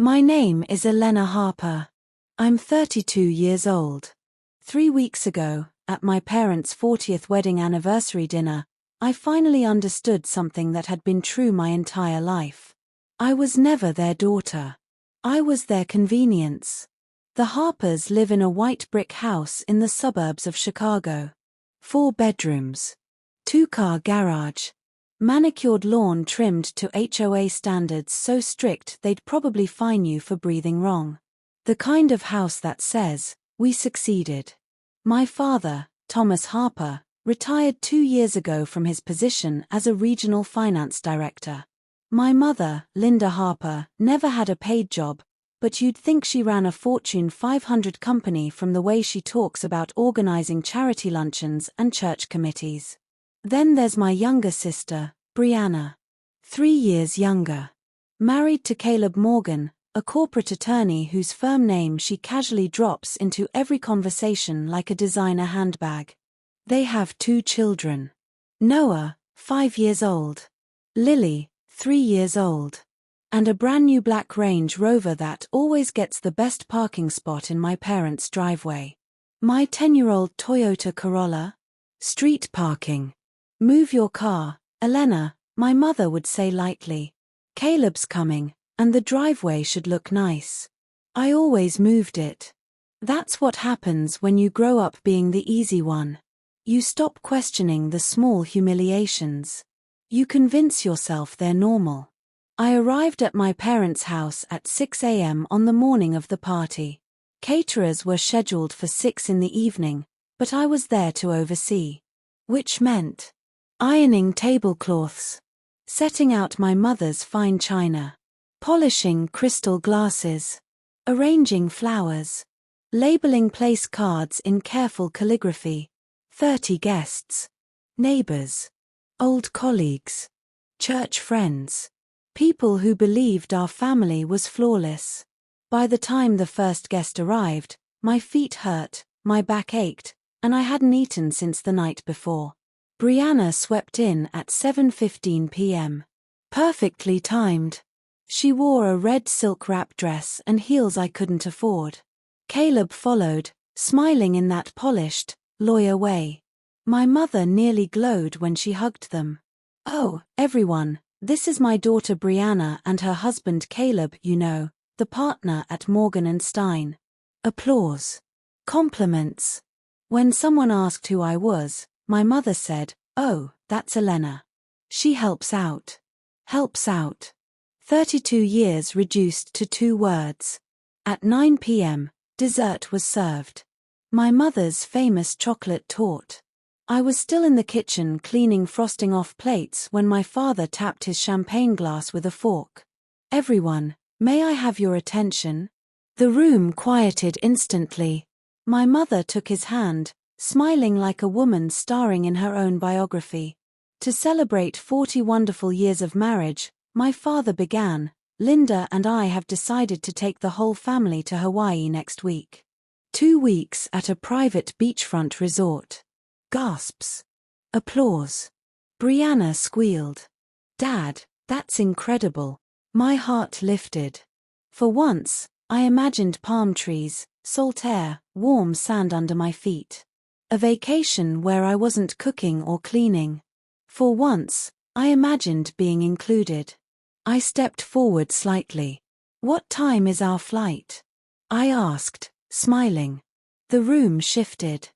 My name is Elena Harper. I'm 32 years old. 3 weeks ago, at my parents' 40th wedding anniversary dinner, I finally understood something that had been true my entire life. I was never their daughter. I was their convenience. The Harpers live in a white brick house in the suburbs of Chicago. 4 bedrooms. 2-car garage. Manicured lawn trimmed to HOA standards so strict they'd probably fine you for breathing wrong. The kind of house that says, "We succeeded." My father, Thomas Harper, retired 2 years ago from his position as a regional finance director. My mother, Linda Harper, never had a paid job, but you'd think she ran a Fortune 500 company from the way she talks about organizing charity luncheons and church committees. Then there's my younger sister, Brianna. 3 years younger. Married to Caleb Morgan, a corporate attorney whose firm name she casually drops into every conversation like a designer handbag. They have 2 children. Noah, 5 years old. Lily, 3 years old. And a brand new black Range Rover that always gets the best parking spot in my parents' driveway. My 10-year-old Toyota Corolla. Street parking. "Move your car, Elena," my mother would say lightly. "Caleb's coming, and the driveway should look nice." I always moved it. That's what happens when you grow up being the easy one. You stop questioning the small humiliations. You convince yourself they're normal. I arrived at my parents' house at 6 a.m. on the morning of the party. Caterers were scheduled for 6 in the evening, but I was there to oversee. Which meant ironing tablecloths, setting out my mother's fine china, polishing crystal glasses, arranging flowers, labeling place cards in careful calligraphy. 30 guests, neighbors, old colleagues, church friends, people who believed our family was flawless. By the time the first guest arrived, my feet hurt, my back ached, and I hadn't eaten since the night before. Brianna swept in at 7:15 p.m. Perfectly timed. She wore a red silk wrap dress and heels I couldn't afford. Caleb followed, smiling in that polished, lawyer way. My mother nearly glowed when she hugged them. "Oh, everyone, this is my daughter Brianna and her husband Caleb, you know, the partner at Morgan & Stein." Applause. Compliments. When someone asked who I was, my mother said, "Oh, that's Elena. She helps out." Helps out. 32 years reduced to 2 words. At 9 p.m., dessert was served. My mother's famous chocolate torte. I was still in the kitchen cleaning frosting off plates when my father tapped his champagne glass with a fork. "Everyone, may I have your attention?" The room quieted instantly. My mother took his hand, smiling like a woman starring in her own biography. To celebrate 40 wonderful years of marriage, my father began, "Linda and I have decided to take the whole family to Hawaii next week. 2 weeks at a private beachfront resort." Gasps. Applause. Brianna squealed. "Dad, that's incredible." My heart lifted. For once, I imagined palm trees, salt air, warm sand under my feet. A vacation where I wasn't cooking or cleaning. For once, I imagined being included. I stepped forward slightly. "What time is our flight?" I asked, smiling. The room shifted.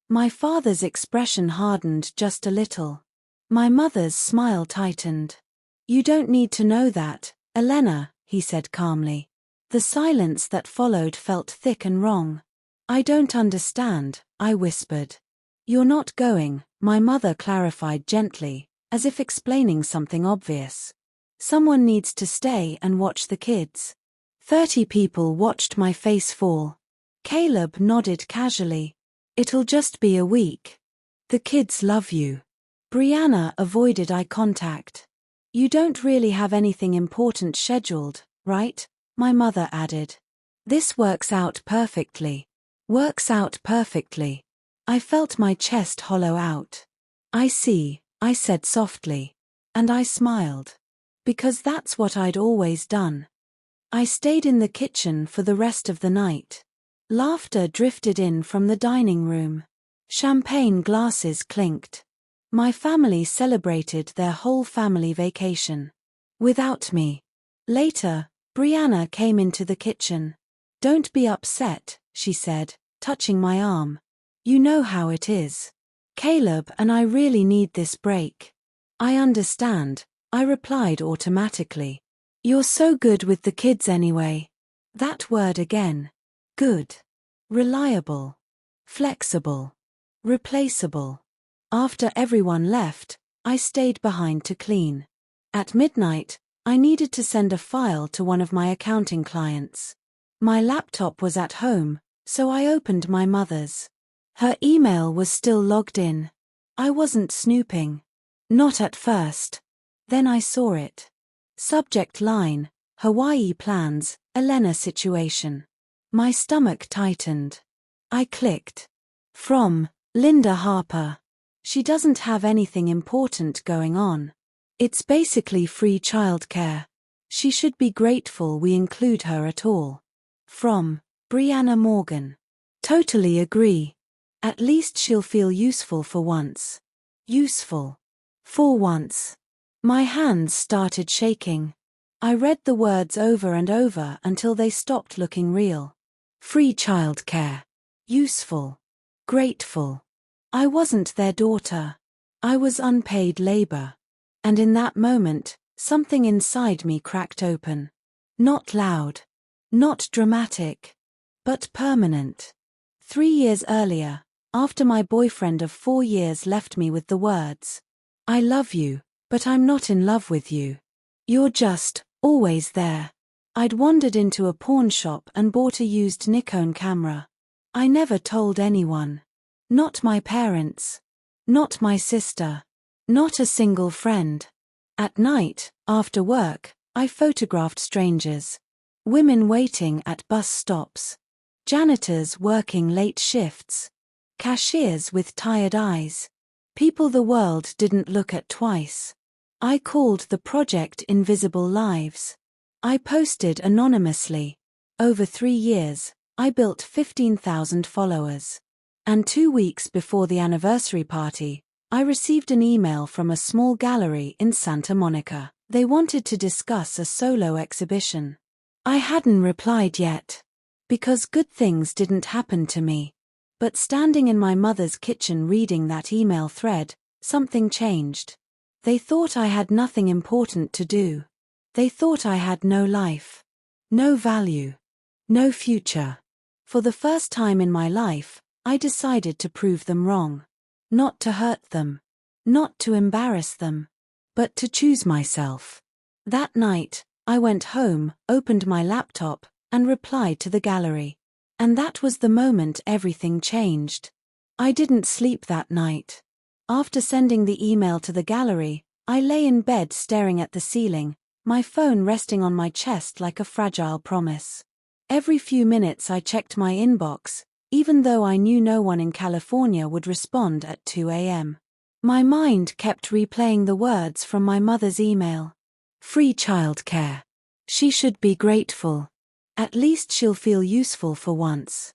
My father's expression hardened just a little. My mother's smile tightened. "You don't need to know that, Elena," he said calmly. The silence that followed felt thick and wrong. "I don't understand," I whispered. "You're not going," my mother clarified gently, as if explaining something obvious. "Someone needs to stay and watch the kids." 30 people watched my face fall. Caleb nodded casually. "It'll just be a week. The kids love you." Brianna avoided eye contact. "You don't really have anything important scheduled, right?" my mother added. "This works out perfectly." Works out perfectly. I felt my chest hollow out. "I see," I said softly. And I smiled. Because that's what I'd always done. I stayed in the kitchen for the rest of the night. Laughter drifted in from the dining room. Champagne glasses clinked. My family celebrated their whole family vacation. Without me. Later, Brianna came into the kitchen. "Don't be upset," she said, touching my arm. "You know how it is. Caleb and I really need this break." "I understand," I replied automatically. "You're so good with the kids anyway." That word again. Good. Reliable. Flexible. Replaceable. After everyone left, I stayed behind to clean. At midnight, I needed to send a file to one of my accounting clients. My laptop was at home, so I opened my mother's. Her email was still logged in. I wasn't snooping. Not at first. Then I saw it. Subject line: Hawaii plans, Elena situation. My stomach tightened. I clicked. From Linda Harper. She doesn't have anything important going on. It's basically free childcare. She should be grateful we include her at all. From Brianna Morgan. Totally agree. At least she'll feel useful for once. Useful. For once. My hands started shaking. I read the words over and over until they stopped looking real. Free childcare. Useful. Grateful. I wasn't their daughter. I was unpaid labor. And in that moment, something inside me cracked open. Not loud. Not dramatic. But permanent. 3 years earlier, after my boyfriend of 4 years left me with the words, "I love you, but I'm not in love with you. You're just always there," I'd wandered into a pawn shop and bought a used Nikon camera. I never told anyone. Not my parents. Not my sister. Not a single friend. At night, after work, I photographed strangers. Women waiting at bus stops. Janitors working late shifts. Cashiers with tired eyes. People the world didn't look at twice. I called the project Invisible Lives. I posted anonymously. Over 3 years, I built 15,000 followers. And 2 weeks before the anniversary party, I received an email from a small gallery in Santa Monica. They wanted to discuss a solo exhibition. I hadn't replied yet. Because good things didn't happen to me. But standing in my mother's kitchen reading that email thread, something changed. They thought I had nothing important to do. They thought I had no life. No value. No future. For the first time in my life, I decided to prove them wrong. Not to hurt them. Not to embarrass them. But to choose myself. That night, I went home, opened my laptop, and replied to the gallery. And that was the moment everything changed. I didn't sleep that night. After sending the email to the gallery, I lay in bed staring at the ceiling, my phone resting on my chest like a fragile promise. Every few minutes I checked my inbox, even though I knew no one in California would respond at 2 a.m. My mind kept replaying the words from my mother's email. Free childcare. She should be grateful. At least she'll feel useful for once.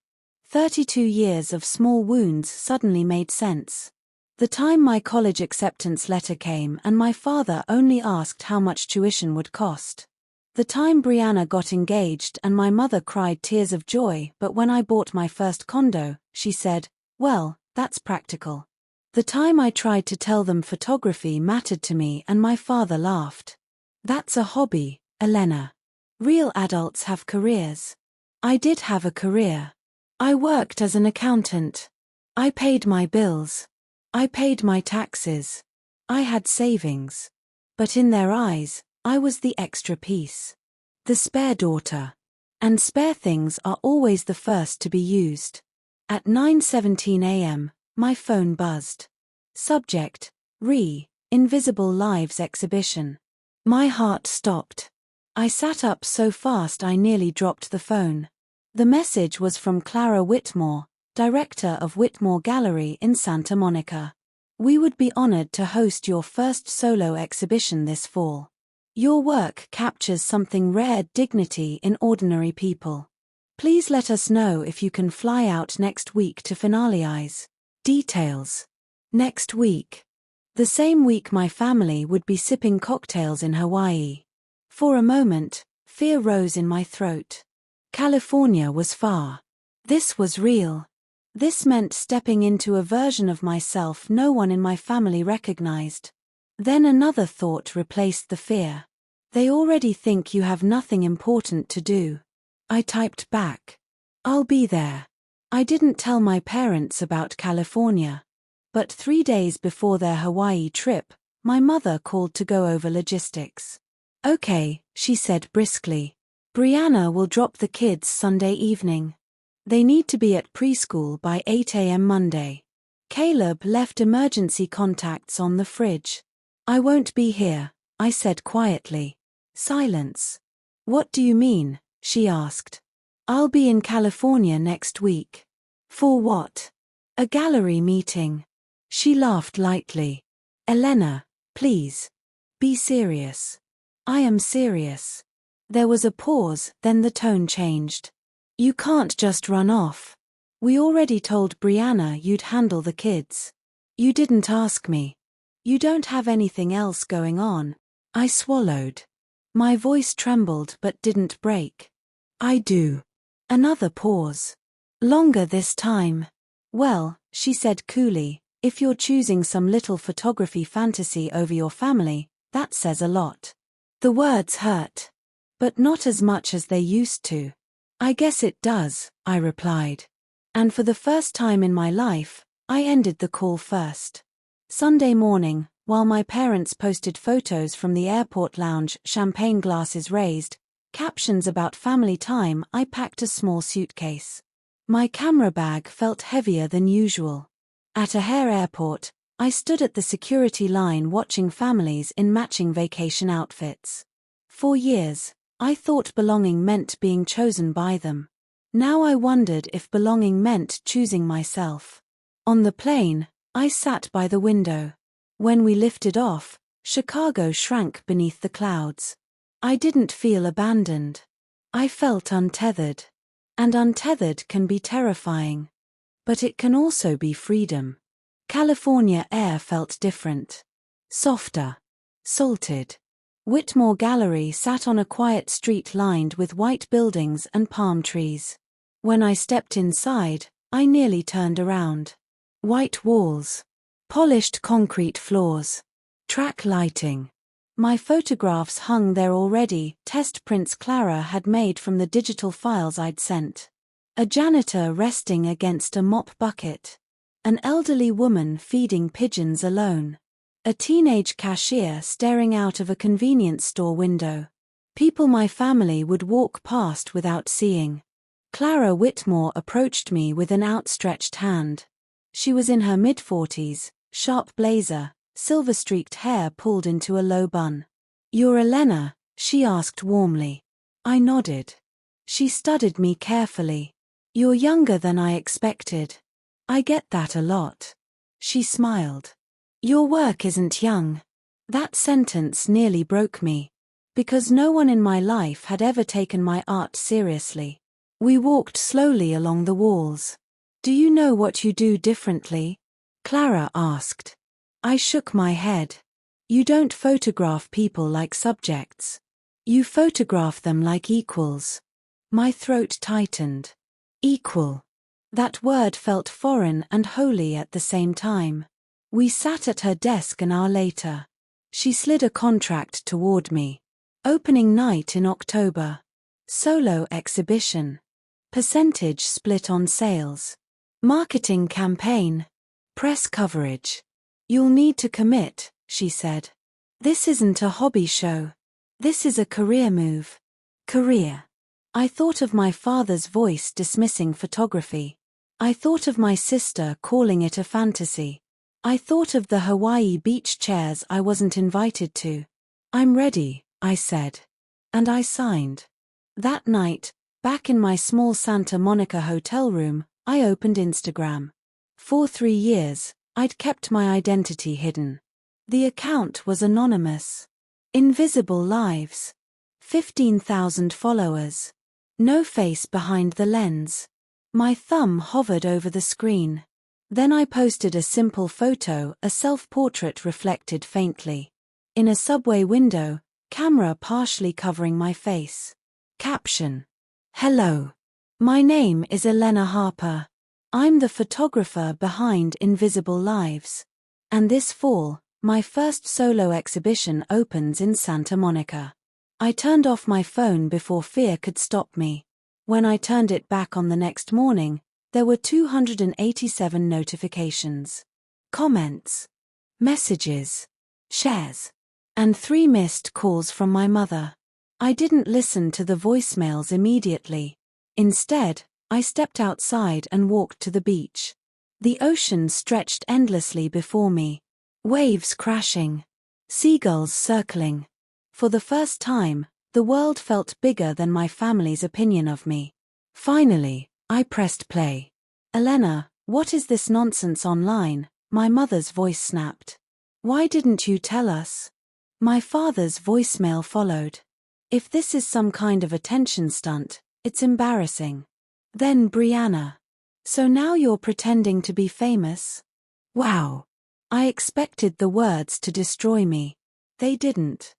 32 years of small wounds suddenly made sense. The time my college acceptance letter came and my father only asked how much tuition would cost. The time Brianna got engaged and my mother cried tears of joy, but when I bought my first condo, she said, "Well, that's practical." The time I tried to tell them photography mattered to me and my father laughed. That's a hobby, Elena. Real adults have careers. I did have a career. I worked as an accountant. I paid my bills. I paid my taxes. I had savings. But in their eyes, I was the extra piece. The spare daughter. And spare things are always the first to be used. At 9:17 a.m., my phone buzzed. Subject: Invisible Lives exhibition. My heart stopped. I sat up so fast I nearly dropped the phone. The message was from Clara Whitmore, director of Whitmore Gallery in Santa Monica. "We would be honored to host your first solo exhibition this fall. Your work captures something rare: dignity in ordinary people. Please let us know if you can fly out next week to finalize details. Next week. The same week my family would be sipping cocktails in Hawaii. For a moment, fear rose in my throat. California was far. This was real. This meant stepping into a version of myself no one in my family recognized. Then another thought replaced the fear. They already think you have nothing important to do. I typed back. I'll be there. I didn't tell my parents about California. But 3 days before their Hawaii trip, my mother called to go over logistics. Okay, she said briskly. Brianna will drop the kids Sunday evening. They need to be at preschool by 8 a.m. Monday. Caleb left emergency contacts on the fridge. I won't be here, I said quietly. Silence. What do you mean? She asked. I'll be in California next week. For what? A gallery meeting. She laughed lightly. Elena, please. Be serious. I am serious. There was a pause, then the tone changed. You can't just run off. We already told Brianna you'd handle the kids. You didn't ask me. You don't have anything else going on. I swallowed. My voice trembled but didn't break. I do. Another pause. Longer this time. Well, she said coolly, if you're choosing some little photography fantasy over your family, that says a lot. The words hurt. But not as much as they used to. I guess it does, I replied. And for the first time in my life, I ended the call first. Sunday morning, while my parents posted photos from the airport lounge, champagne glasses raised, captions about family time, I packed a small suitcase. My camera bag felt heavier than usual. At O'Hare Airport, I stood at the security line watching families in matching vacation outfits. For years, I thought belonging meant being chosen by them. Now I wondered if belonging meant choosing myself. On the plane, I sat by the window. When we lifted off, Chicago shrank beneath the clouds. I didn't feel abandoned. I felt untethered. And untethered can be terrifying. But it can also be freedom. California air felt different. Softer. Salted. Whitmore Gallery sat on a quiet street lined with white buildings and palm trees. When I stepped inside, I nearly turned around. White walls. Polished concrete floors. Track lighting. My photographs hung there already, test prints Clara had made from the digital files I'd sent. A janitor resting against a mop bucket. An elderly woman feeding pigeons alone. A teenage cashier staring out of a convenience store window. People my family would walk past without seeing. Clara Whitmore approached me with an outstretched hand. She was in her mid-40s, sharp blazer, silver-streaked hair pulled into a low bun. You're Elena, she asked warmly. I nodded. She studied me carefully. You're younger than I expected. I get that a lot. She smiled. Your work isn't young. That sentence nearly broke me. Because no one in my life had ever taken my art seriously. We walked slowly along the walls. Do you know what you do differently? Clara asked. I shook my head. You don't photograph people like subjects. You photograph them like equals. My throat tightened. Equal. That word felt foreign and holy at the same time. We sat at her desk an hour later. She slid a contract toward me. Opening night in October. Solo exhibition. Percentage split on sales. Marketing campaign. Press coverage. You'll need to commit, she said. This isn't a hobby show. This is a career move. Career. I thought of my father's voice dismissing photography. I thought of my sister calling it a fantasy. I thought of the Hawaii beach chairs I wasn't invited to. I'm ready, I said. And I signed. That night, back in my small Santa Monica hotel room, I opened Instagram. For 3 years, I'd kept my identity hidden. The account was anonymous. Invisible lives. 15,000 followers. No face behind the lens. My thumb hovered over the screen. Then I posted a simple photo, a self-portrait reflected faintly. In a subway window, camera partially covering my face. Caption. Hello. My name is Elena Harper. I'm the photographer behind Invisible Lives. And this fall, my first solo exhibition opens in Santa Monica. I turned off my phone before fear could stop me. When I turned it back on the next morning, there were 287 notifications, comments, messages, shares, and 3 missed calls from my mother. I didn't listen to the voicemails immediately. Instead, I stepped outside and walked to the beach. The ocean stretched endlessly before me. Waves crashing. Seagulls circling. For the first time, the world felt bigger than my family's opinion of me. Finally, I pressed play. Elena, what is this nonsense online? My mother's voice snapped. Why didn't you tell us? My father's voicemail followed. If this is some kind of attention stunt, it's embarrassing. Then Brianna. So now you're pretending to be famous? Wow. I expected the words to destroy me. They didn't.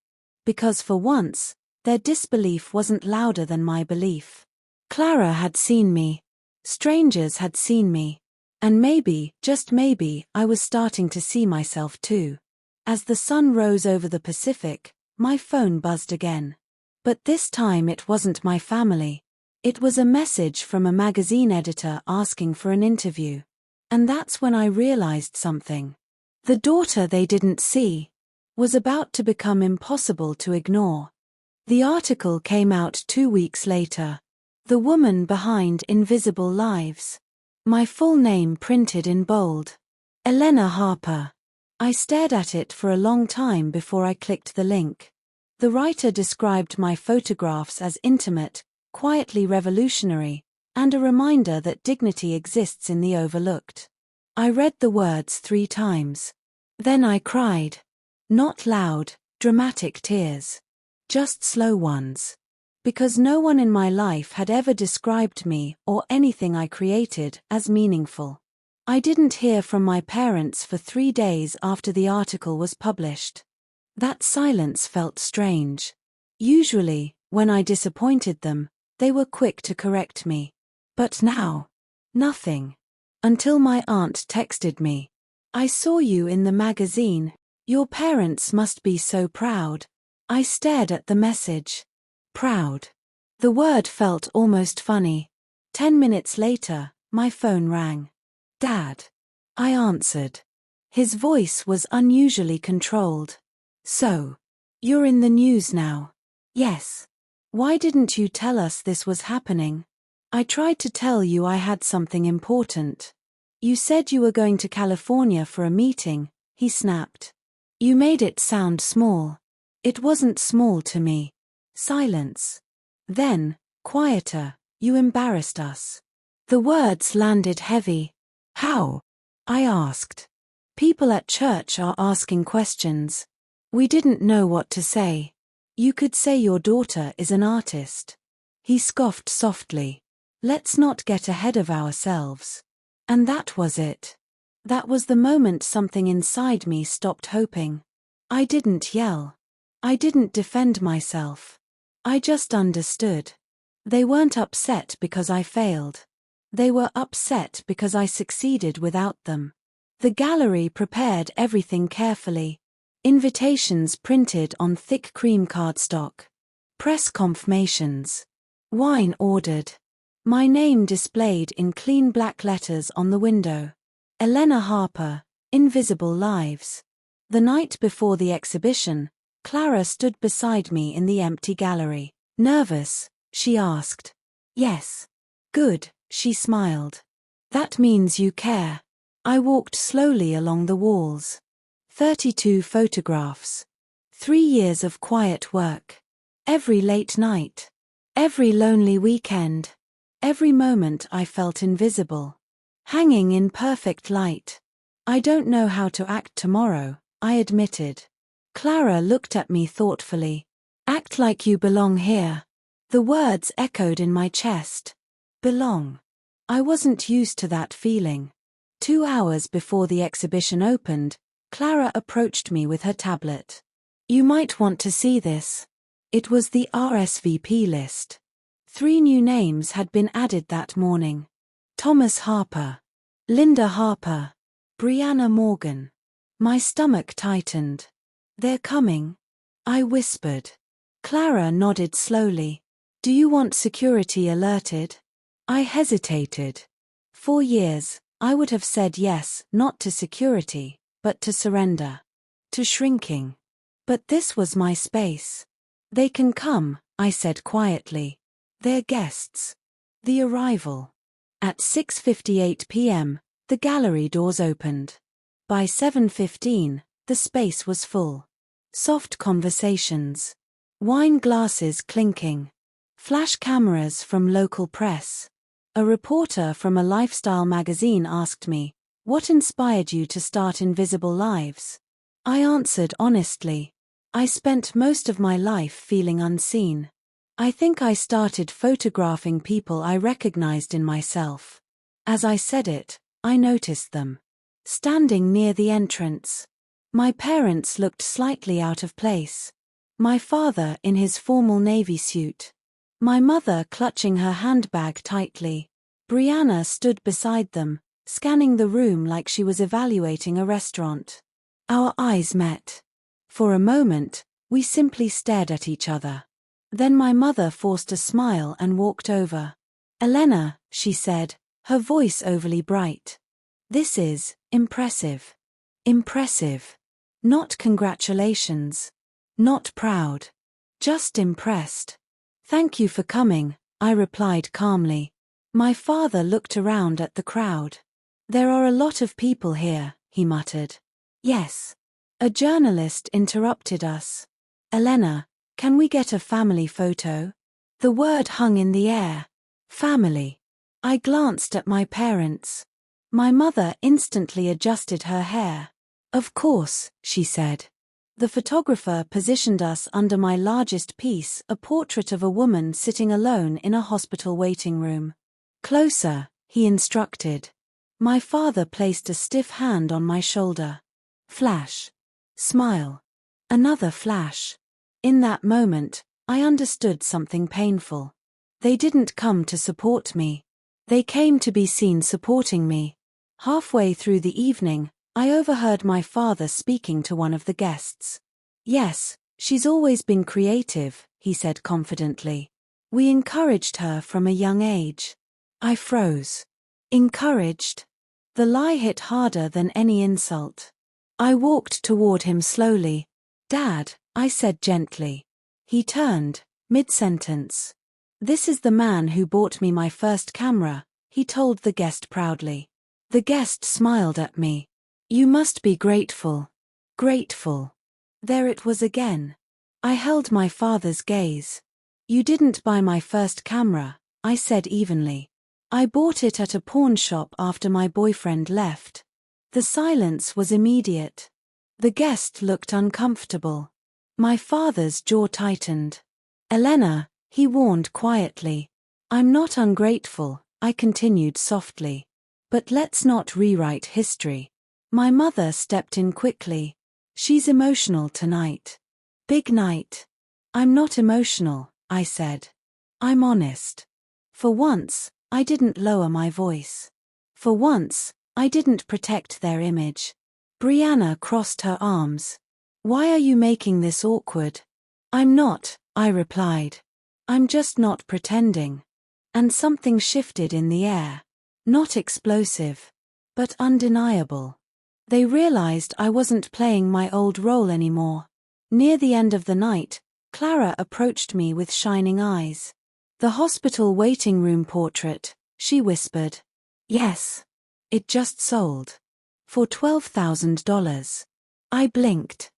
Because for once, their disbelief wasn't louder than my belief. Clara had seen me. Strangers had seen me. And maybe, just maybe, I was starting to see myself too. As the sun rose over the Pacific, my phone buzzed again. But this time it wasn't my family. It was a message from a magazine editor asking for an interview. And that's when I realized something. The daughter they didn't see was about to become impossible to ignore. The article came out 2 weeks later. The woman behind Invisible Lives. My full name printed in bold. Elena Harper. I stared at it for a long time before I clicked the link. The writer described my photographs as intimate, quietly revolutionary, and a reminder that dignity exists in the overlooked. I read the words 3 times. Then I cried. Not loud, dramatic tears. Just slow ones. Because no one in my life had ever described me or anything I created as meaningful. I didn't hear from my parents for 3 days after the article was published. That silence felt strange. Usually, when I disappointed them, they were quick to correct me. But now, nothing. Until my aunt texted me. I saw you in the magazine. Your parents must be so proud. I stared at the message. Proud. The word felt almost funny. 10 minutes later, my phone rang. Dad. I answered. His voice was unusually controlled. So, you're in the news now? Yes. Why didn't you tell us this was happening? I tried to tell you I had something important. You said you were going to California for a meeting, he snapped. You made it sound small. It wasn't small to me. Silence. Then, quieter, you embarrassed us. The words landed heavy. How? I asked. People at church are asking questions. We didn't know what to say. You could say your daughter is an artist. He scoffed softly. Let's not get ahead of ourselves. And that was it. That was the moment something inside me stopped hoping. I didn't yell. I didn't defend myself. I just understood. They weren't upset because I failed. They were upset because I succeeded without them. The gallery prepared everything carefully. Invitations printed on thick cream cardstock. Press confirmations. Wine ordered. My name displayed in clean black letters on the window. Elena Harper, Invisible Lives. The night before the exhibition, Clara stood beside me in the empty gallery. Nervous? She asked. Yes. Good, she smiled. That means you care. I walked slowly along the walls. 32 photographs. 3 years of quiet work. Every late night. Every lonely weekend. Every moment I felt invisible. Hanging in perfect light. I don't know how to act tomorrow, I admitted. Clara looked at me thoughtfully. Act like you belong here. The words echoed in my chest. Belong. I wasn't used to that feeling. 2 hours before the exhibition opened, Clara approached me with her tablet. You might want to see this. It was the RSVP list. 3 new names had been added that morning. Thomas Harper, Linda Harper, Brianna Morgan. My stomach tightened. They're coming, I whispered. Clara nodded slowly. Do you want security alerted? I hesitated. For years, I would have said yes, not to security, but to surrender. To shrinking. But this was my space. They can come, I said quietly. They're guests. The arrival. At 6:58 p.m., the gallery doors opened. By 7:15, the space was full. Soft conversations. Wine glasses clinking. Flash cameras from local press. A reporter from a lifestyle magazine asked me, "What inspired you to start Invisible Lives?" I answered honestly. I spent most of my life feeling unseen. I think I started photographing people I recognized in myself. As I said it, I noticed them. Standing near the entrance. My parents looked slightly out of place. My father in his formal navy suit. My mother clutching her handbag tightly. Brianna stood beside them, scanning the room like she was evaluating a restaurant. Our eyes met. For a moment, we simply stared at each other. Then my mother forced a smile and walked over. "Elena," she said, her voice overly bright. "This is impressive." Impressive. Not congratulations. Not proud. Just impressed. "Thank you for coming," I replied calmly. My father looked around at the crowd. "There are a lot of people here," he muttered. "Yes." A journalist interrupted us. "Elena, can we get a family photo?" The word hung in the air. Family. I glanced at my parents. My mother instantly adjusted her hair. "Of course," she said. The photographer positioned us under my largest piece, a portrait of a woman sitting alone in a hospital waiting room. "Closer," he instructed. My father placed a stiff hand on my shoulder. Flash. Smile. Another flash. In that moment, I understood something painful. They didn't come to support me. They came to be seen supporting me. Halfway through the evening, I overheard my father speaking to one of the guests. "Yes, she's always been creative," he said confidently. "We encouraged her from a young age." I froze. Encouraged? The lie hit harder than any insult. I walked toward him slowly. "Dad," I said gently. He turned, mid-sentence. "This is the man who bought me my first camera," he told the guest proudly. The guest smiled at me. "You must be grateful." Grateful. There it was again. I held my father's gaze. "You didn't buy my first camera," I said evenly. "I bought it at a pawn shop after my boyfriend left." The silence was immediate. The guest looked uncomfortable. My father's jaw tightened. "Elena," he warned quietly. "I'm not ungrateful," I continued softly. "But let's not rewrite history." My mother stepped in quickly. "She's emotional tonight." "Big night." "I'm not emotional," I said. "I'm honest." For once, I didn't lower my voice. For once, I didn't protect their image. Brianna crossed her arms. "Why are you making this awkward?" "I'm not," I replied. "I'm just not pretending." And something shifted in the air. Not explosive, but undeniable. They realized I wasn't playing my old role anymore. Near the end of the night, Clara approached me with shining eyes. "The hospital waiting room portrait," she whispered. "Yes. It just sold. For $12,000. I blinked.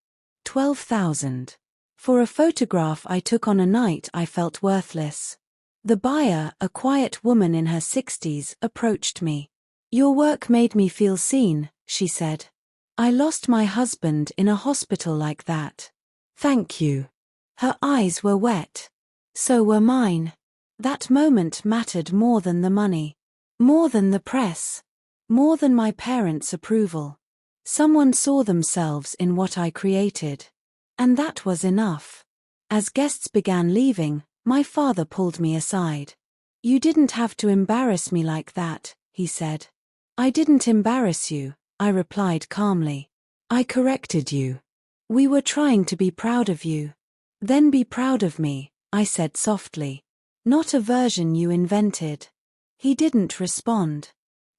12,000. For a photograph I took on a night I felt worthless. The buyer, a quiet woman in her 60s, approached me. "Your work made me feel seen," she said. I lost my husband in a hospital like that. Thank you. Her eyes were wet. So were mine. That moment mattered more than the money. More than the press. More than my parents' approval. Someone saw themselves in what I created. And that was enough. As guests began leaving, my father pulled me aside. You didn't have to embarrass me like that, he said. I didn't embarrass you, I replied calmly. I corrected you. We were trying to be proud of you. Then be proud of me, I said softly. Not a version you invented. He didn't respond.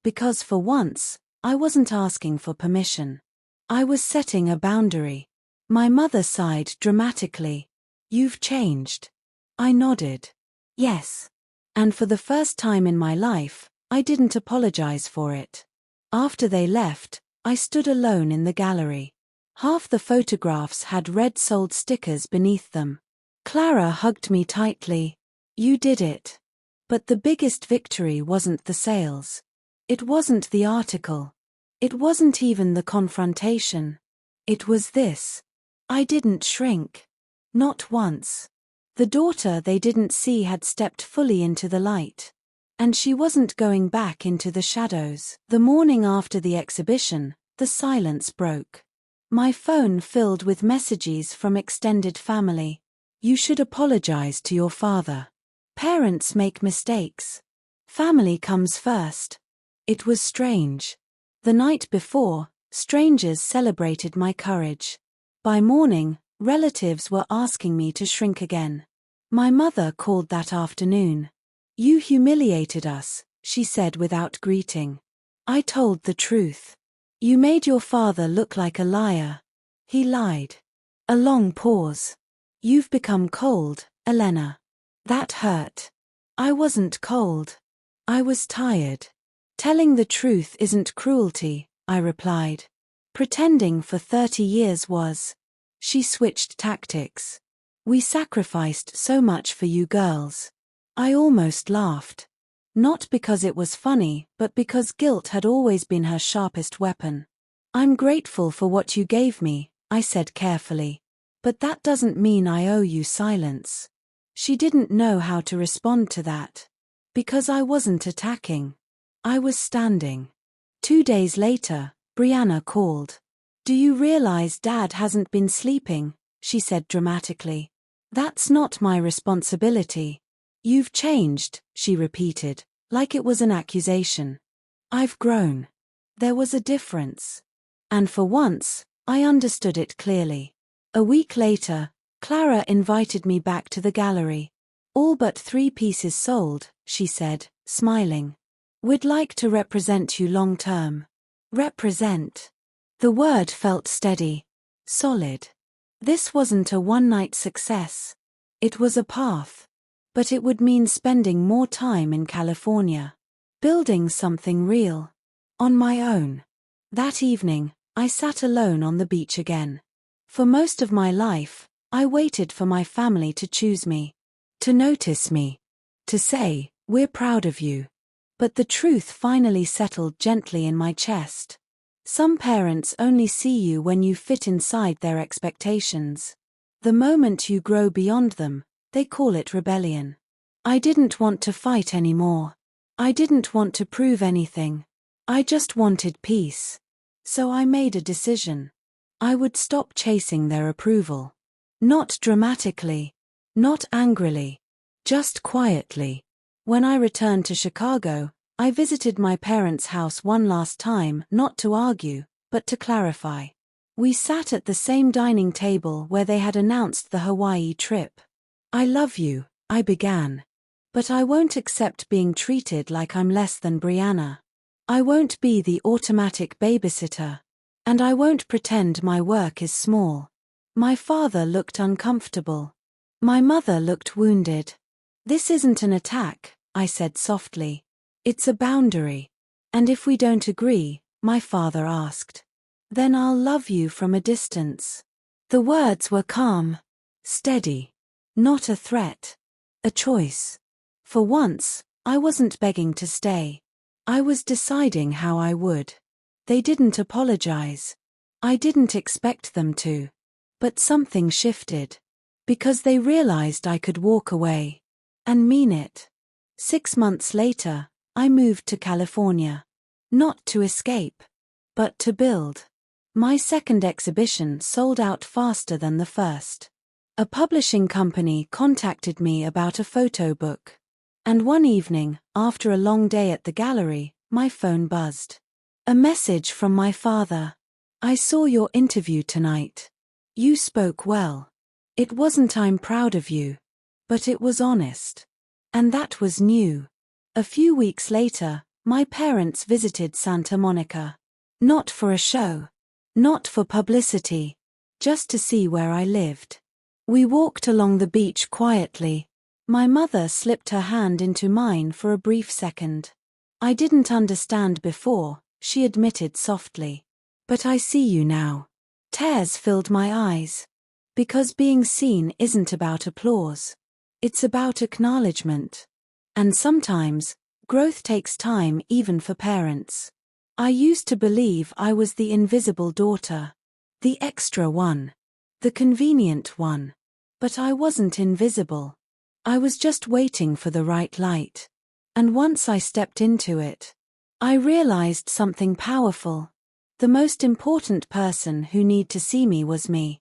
Because for once, I wasn't asking for permission. I was setting a boundary. My mother sighed dramatically. You've changed. I nodded. Yes. And for the first time in my life, I didn't apologize for it. After they left, I stood alone in the gallery. Half the photographs had red sold stickers beneath them. Clara hugged me tightly. You did it. But the biggest victory wasn't the sales. It wasn't the article. It wasn't even the confrontation. It was this. I didn't shrink. Not once. The daughter they didn't see had stepped fully into the light. And she wasn't going back into the shadows. The morning after the exhibition, the silence broke. My phone filled with messages from extended family. You should apologize to your father. Parents make mistakes. Family comes first. It was strange. The night before, strangers celebrated my courage. By morning, relatives were asking me to shrink again. My mother called that afternoon. You humiliated us, she said without greeting. I told the truth. You made your father look like a liar. He lied. A long pause. You've become cold, Elena. That hurt. I wasn't cold. I was tired. Telling the truth isn't cruelty, I replied. Pretending for 30 years was. She switched tactics. We sacrificed so much for you girls. I almost laughed. Not because it was funny, but because guilt had always been her sharpest weapon. I'm grateful for what you gave me, I said carefully. But that doesn't mean I owe you silence. She didn't know how to respond to that. Because I wasn't attacking. I was standing. 2 days later, Brianna called. Do you realize Dad hasn't been sleeping? She said dramatically. That's not my responsibility. You've changed, she repeated, like it was an accusation. I've grown. There was a difference. And for once, I understood it clearly. A week later, Clara invited me back to the gallery. All but 3 pieces sold, she said, smiling. We'd like to represent you long term. Represent. The word felt steady. Solid. This wasn't a one-night success. It was a path. But it would mean spending more time in California. Building something real. On my own. That evening, I sat alone on the beach again. For most of my life, I waited for my family to choose me. To notice me. To say, we're proud of you. But the truth finally settled gently in my chest. Some parents only see you when you fit inside their expectations. The moment you grow beyond them, they call it rebellion. I didn't want to fight anymore. I didn't want to prove anything. I just wanted peace. So I made a decision. I would stop chasing their approval. Not dramatically. Not angrily. Just quietly. When I returned to Chicago, I visited my parents' house one last time, not to argue, but to clarify. We sat at the same dining table where they had announced the Hawaii trip. I love you, I began. But I won't accept being treated like I'm less than Brianna. I won't be the automatic babysitter. And I won't pretend my work is small. My father looked uncomfortable. My mother looked wounded. This isn't an attack, I said softly. It's a boundary. And if we don't agree, my father asked. Then I'll love you from a distance. The words were calm. Steady. Not a threat. A choice. For once, I wasn't begging to stay. I was deciding how I would. They didn't apologize. I didn't expect them to. But something shifted. Because they realized I could walk away. And mean it. 6 months later, I moved to California. Not to escape. But to build. My second exhibition sold out faster than the first. A publishing company contacted me about a photo book. And one evening, after a long day at the gallery, my phone buzzed. A message from my father. I saw your interview tonight. You spoke well. It wasn't "I'm proud of you." But it was honest. And that was new. A few weeks later, my parents visited Santa Monica. Not for a show. Not for publicity. Just to see where I lived. We walked along the beach quietly. My mother slipped her hand into mine for a brief second. I didn't understand before, she admitted softly. But I see you now. Tears filled my eyes. Because being seen isn't about applause. It's about acknowledgement. And sometimes, growth takes time even for parents. I used to believe I was the invisible daughter. The extra one. The convenient one. But I wasn't invisible. I was just waiting for the right light. And once I stepped into it, I realized something powerful. The most important person who need to see me was me.